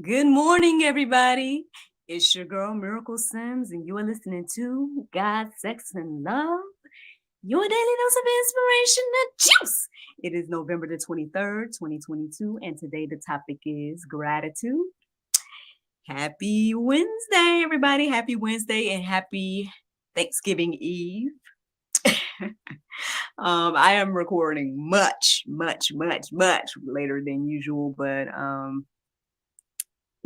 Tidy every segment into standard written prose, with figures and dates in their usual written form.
Good morning, everybody. It's your girl, Miracle Sims, and you are listening to God, Sex, and Love, your daily dose of inspiration and juice. It is November the 23rd, 2022, and today the topic is gratitude. Happy Wednesday, everybody. Happy Wednesday and happy Thanksgiving Eve. I am recording much later than usual, but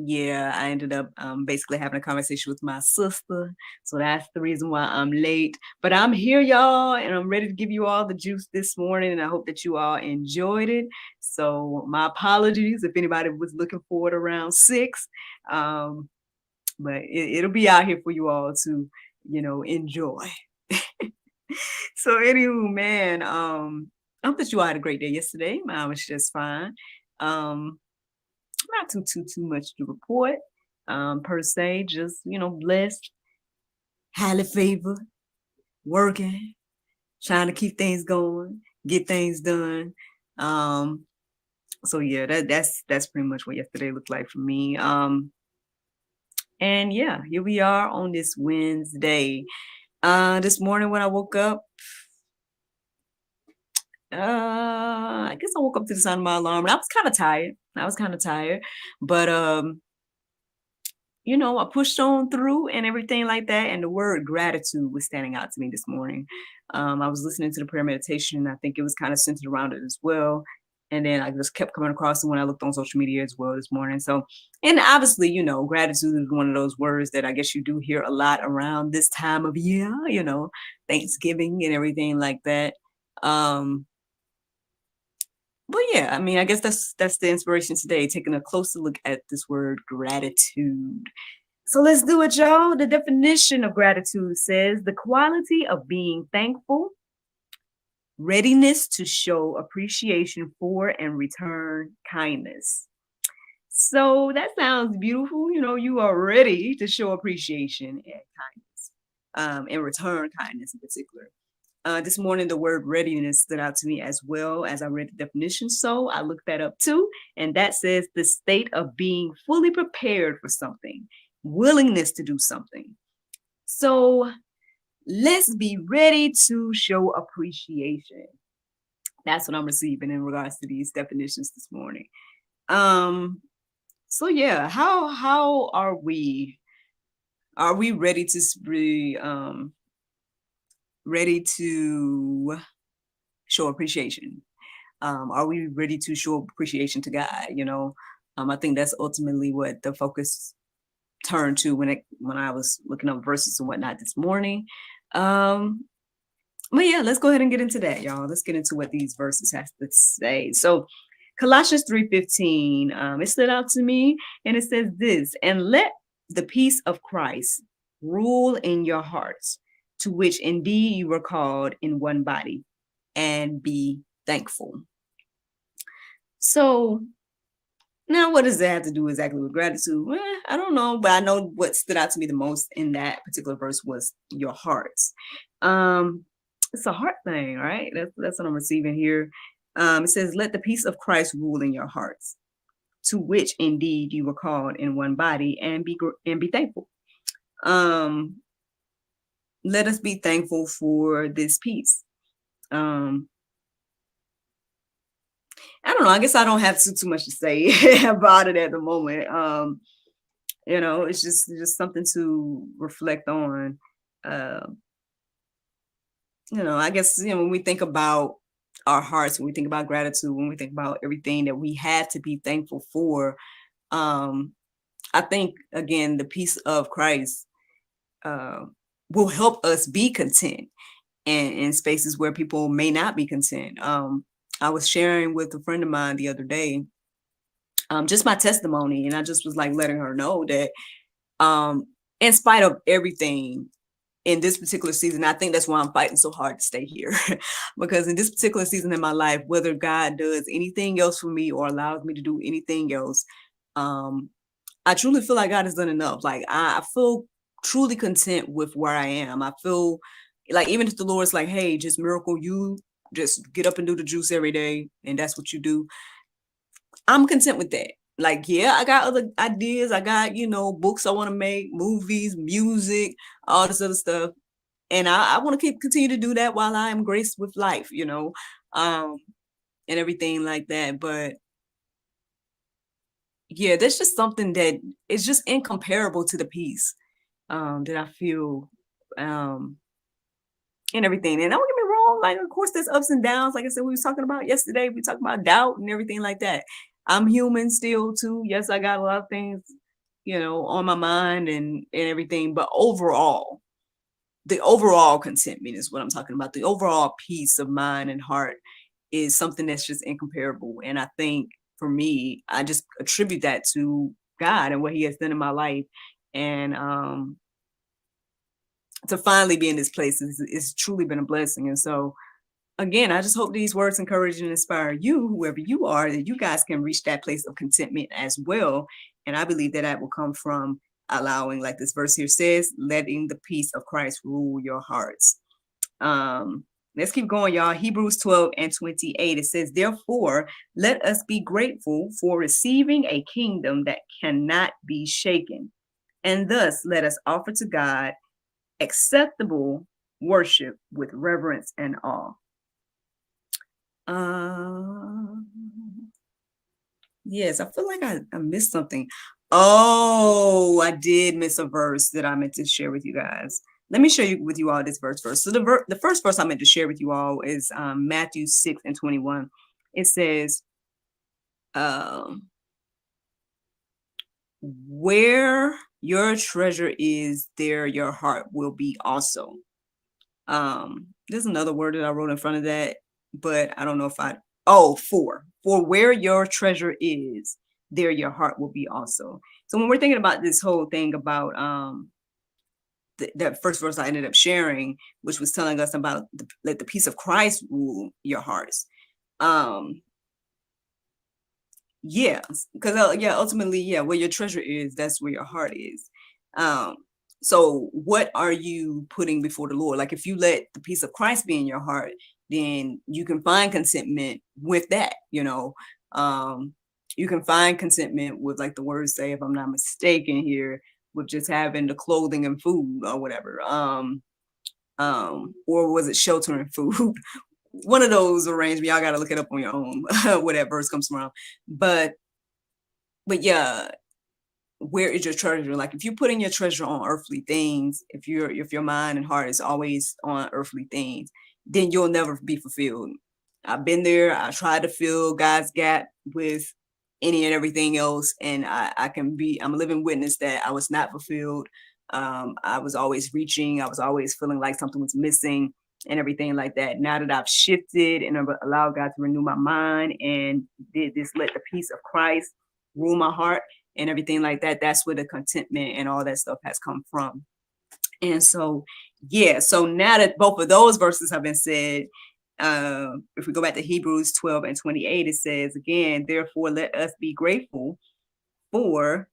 yeah, I ended up basically having a conversation with my sister. So that's the reason why I'm late. But I'm here, y'all, and I'm ready to give you all the juice this morning. And I hope that you all enjoyed it. So my apologies if anybody was looking for it around 6. But it'll be out here for you all to, enjoy. So anywho, man, I hope that you all had a great day yesterday. Mine was just fine. Not too much to report, per se. Just blessed, highly favored, working, trying to keep things going, get things done. So yeah, that's pretty much what yesterday looked like for me. And yeah, here we are on this Wednesday. This morning when I woke up, I guess I woke up to the sound of my alarm, and I was kind of tired, but I pushed on through and everything like that. And the word gratitude was standing out to me this morning. I was listening to the prayer meditation, and I think it was kind of centered around it as well. And then I just kept coming across it when I looked on social media as well this morning. So, and obviously, gratitude is one of those words that I guess you do hear a lot around this time of year, Thanksgiving and everything like that. But yeah, I mean, I guess that's the inspiration today, taking a closer look at this word gratitude. So let's do it, y'all. The definition of gratitude says the quality of being thankful, readiness to show appreciation for and return kindness. So that sounds beautiful. You are ready to show appreciation and kindness, and return kindness in particular. This morning, the word readiness stood out to me as well as I read the definition. So I looked that up too. And that says the state of being fully prepared for something, willingness to do something. So let's be ready to show appreciation. That's what I'm receiving in regards to these definitions this morning. So yeah, how are we? Are we ready to be ready to show appreciation? Are we ready to show appreciation to God? I think that's ultimately what the focus turned to when I was looking up verses and whatnot this morning. But yeah, let's go ahead and get into that, y'all. Let's get into what these verses have to say. So Colossians 3:15, it stood out to me, and it says this: and let the peace of Christ rule in your hearts, to which indeed you were called in one body, and be thankful. So now what does that have to do exactly with gratitude? Well, I don't know, but I know what stood out to me the most in that particular verse was your hearts. It's a heart thing, right? That's what I'm receiving here. It says, let the peace of Christ rule in your hearts, to which indeed you were called in one body, and be thankful. Let us be thankful for this peace. I don't know. I guess I don't have too much to say about it at the moment. It's just something to reflect on. I guess, when we think about our hearts, when we think about gratitude, when we think about everything that we have to be thankful for, I think, again, the peace of Christ will help us be content in spaces where people may not be content. I was sharing with a friend of mine the other day, just my testimony, and I just was like letting her know that in spite of everything in this particular season, I think that's why I'm fighting so hard to stay here. Because in this particular season in my life, whether God does anything else for me or allows me to do anything else, I truly feel like God has done enough. Like I feel truly content with where I am. I feel like even if the Lord's like, hey, just Miracle, you just get up and do the juice every day, and that's what you do, I'm content with that. like, yeah, I got other ideas. I got, books I want to make, movies, music, all this other stuff. And I want to continue to do that while I am graced with life, um, and everything like that. But yeah, there's just something that is just incomparable to the peace that I feel um, and everything. And don't get me wrong, like, of course, there's ups and downs. Like I said, we was talking about yesterday, we talked about doubt and everything like that. I'm human still too. Yes, I got a lot of things, on my mind and everything. But overall, the overall contentment is what I'm talking about. The overall peace of mind and heart is something that's just incomparable. And I think for me, I just attribute that to God and what He has done in my life. And to finally be in this place is truly been a blessing. And so, again, I just hope these words encourage and inspire you, whoever you are, that you guys can reach that place of contentment as well. And I believe that will come from allowing, like this verse here says, letting the peace of Christ rule your hearts. Let's keep going, y'all. Hebrews 12:28. It says, therefore, let us be grateful for receiving a kingdom that cannot be shaken. And thus let us offer to God acceptable worship with reverence and awe. Yes, I feel like I missed something. Oh, I did miss a verse that I meant to share with you guys. Let me share with you all this verse first. So the first verse I meant to share with you all is Matthew 6:21. It says, where your treasure is, there your heart will be also. There's another word that I wrote in front of that, but I don't know if for where your treasure is, there your heart will be also. So when we're thinking about this whole thing about that first verse I ended up sharing, which was telling us about let the peace of Christ rule your hearts. Yeah, because ultimately, where your treasure is, that's where your heart is. So what are you putting before the Lord? Like, if you let the peace of Christ be in your heart, then you can find contentment with that. You can find contentment with, like the words say, if I'm not mistaken here, with just having the clothing and food or whatever. Or was it shelter and food? One of those arrangements. Y'all got to look it up on your own, whatever verse comes from. But yeah, where is your treasure? Like, if you put in your treasure on earthly things, if your mind and heart is always on earthly things, then you'll never be fulfilled. I've been there. I tried to fill God's gap with any and everything else, and I'm a living witness that I was not fulfilled. I was always reaching. I was always feeling like something was missing and everything like that. Now that I've shifted and allowed God to renew my mind and did this, let the peace of Christ rule my heart and everything like that, that's where the contentment and all that stuff has come from. And so, so now that both of those verses have been said, if we go back to Hebrews 12:28, it says again, therefore let us be grateful for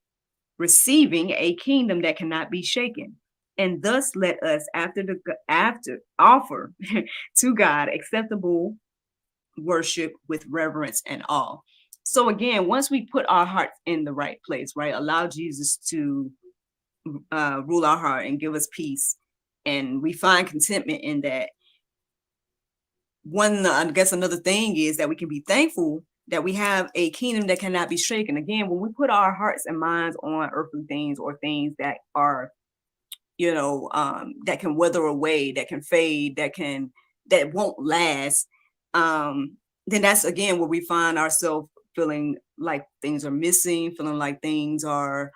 receiving a kingdom that cannot be shaken. And thus let us after offer to God acceptable worship with reverence and awe. So again, once we put our hearts in the right place, right, allow Jesus to rule our heart and give us peace, and we find contentment in that. I guess another thing is that we can be thankful that we have a kingdom that cannot be shaken. Again, when we put our hearts and minds on earthly things or things that are, that can wither away, that can fade, that won't last, then that's again where we find ourselves feeling like things are missing, feeling like things aren't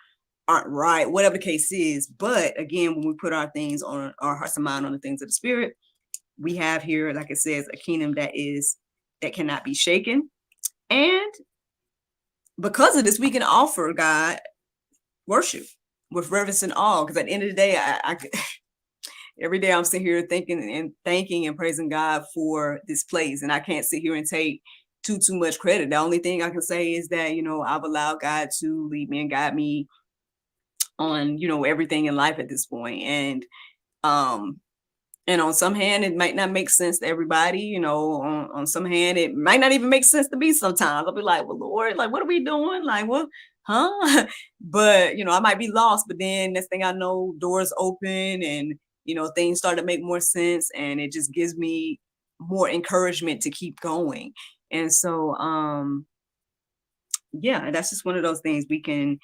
right, whatever the case is. But again, when we put our hearts and mind on the things of the Spirit, we have here, like it says, a kingdom that cannot be shaken. And because of this, we can offer God worship with reverence and awe. Because at the end of the day, I every day I'm sitting here thanking and praising God for this place. And I can't sit here and take too much credit. The only thing I can say is that, I've allowed God to lead me and guide me on, everything in life at this point. And And on some hand, it might not make sense to everybody, you know, on some hand, it might not even make sense to me sometimes. I'll be like, well, Lord, like, what are we doing? Like, what, huh? But, you know, I might be lost, but then next thing I know, doors open and, you know, things start to make more sense. And it just gives me more encouragement to keep going. And so, yeah, that's just one of those things we can,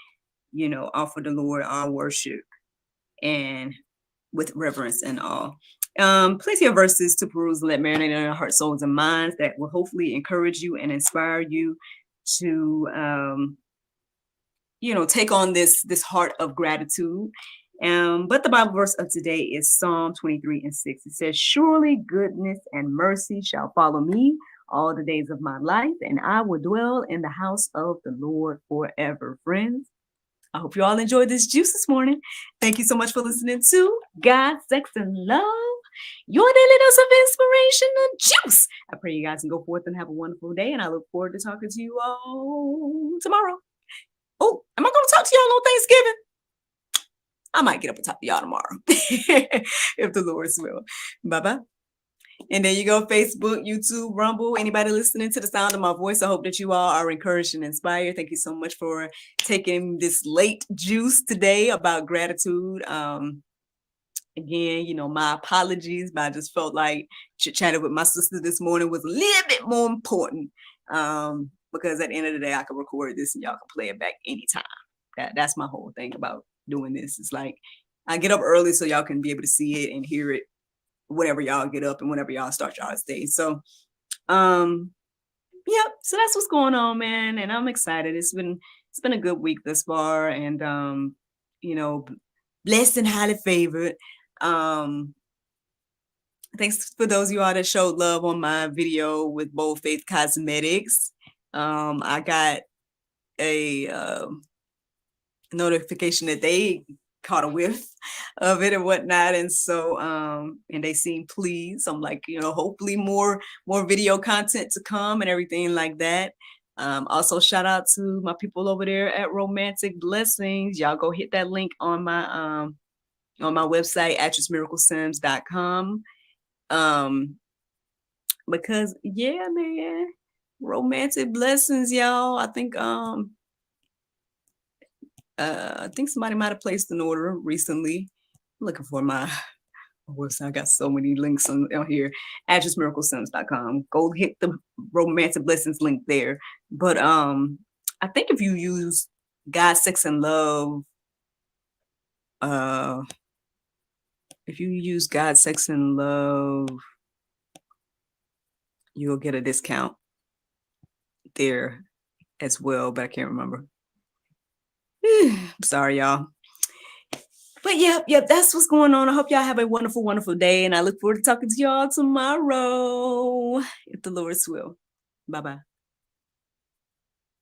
you know, offer the Lord our worship and with reverence and awe. Plenty of verses to peruse, let marinate in our hearts, souls, and minds that will hopefully encourage you and inspire you to, you know, take on this heart of gratitude. But the Bible verse of today is Psalm 23:6. It says, "Surely goodness and mercy shall follow me all the days of my life, and I will dwell in the house of the Lord forever." Friends, I hope you all enjoyed this juice this morning. Thank you so much for listening to God, Sex, and Love, your daily dose of inspiration and juice. I pray you guys can go forth and have a wonderful day, and I look forward to talking to you all tomorrow. Oh, am I going to talk to y'all on Thanksgiving? I might get up and talk to y'all tomorrow, if the Lord's will. Bye-bye. And there you go, Facebook, YouTube, Rumble, anybody listening to the sound of my voice. I hope that you all are encouraged and inspired. Thank you so much for taking this late juice today about gratitude. Again, you know, my apologies, but I just felt like chit-chatting with my sister this morning was a little bit more important, because at the end of the day, I can record this and y'all can play it back anytime. That's my whole thing about doing this. It's like I get up early so y'all can be able to see it and hear it whenever y'all get up and whenever y'all start y'all's day. So, yeah, so that's what's going on, man. And I'm excited. It's been a good week thus far, and you know, blessed and highly favored. Thanks for those of you all that showed love on my video with Bold Faith Cosmetics. I got a notification that they caught a whiff of it and whatnot, and so and they seem pleased. I'm like, you know, hopefully more video content to come and everything like that. Also shout out to my people over there at Romantic Blessings. Y'all go hit that link on my website, actressmiraclesims.com. Because yeah, man, Romantic Blessings, y'all. I think somebody might have placed an order recently. I'm looking for my website. I got so many links on here. actressmiraclesims.com. Go hit the Romantic Blessings link there. But I think if you use God, Sex, and Love, if you use God, Sex, and Love, you'll get a discount there as well, but I can't remember. Sorry, y'all. But yep, that's what's going on. I hope y'all have a wonderful, wonderful day, and I look forward to talking to y'all tomorrow, if the Lord's will. Bye-bye.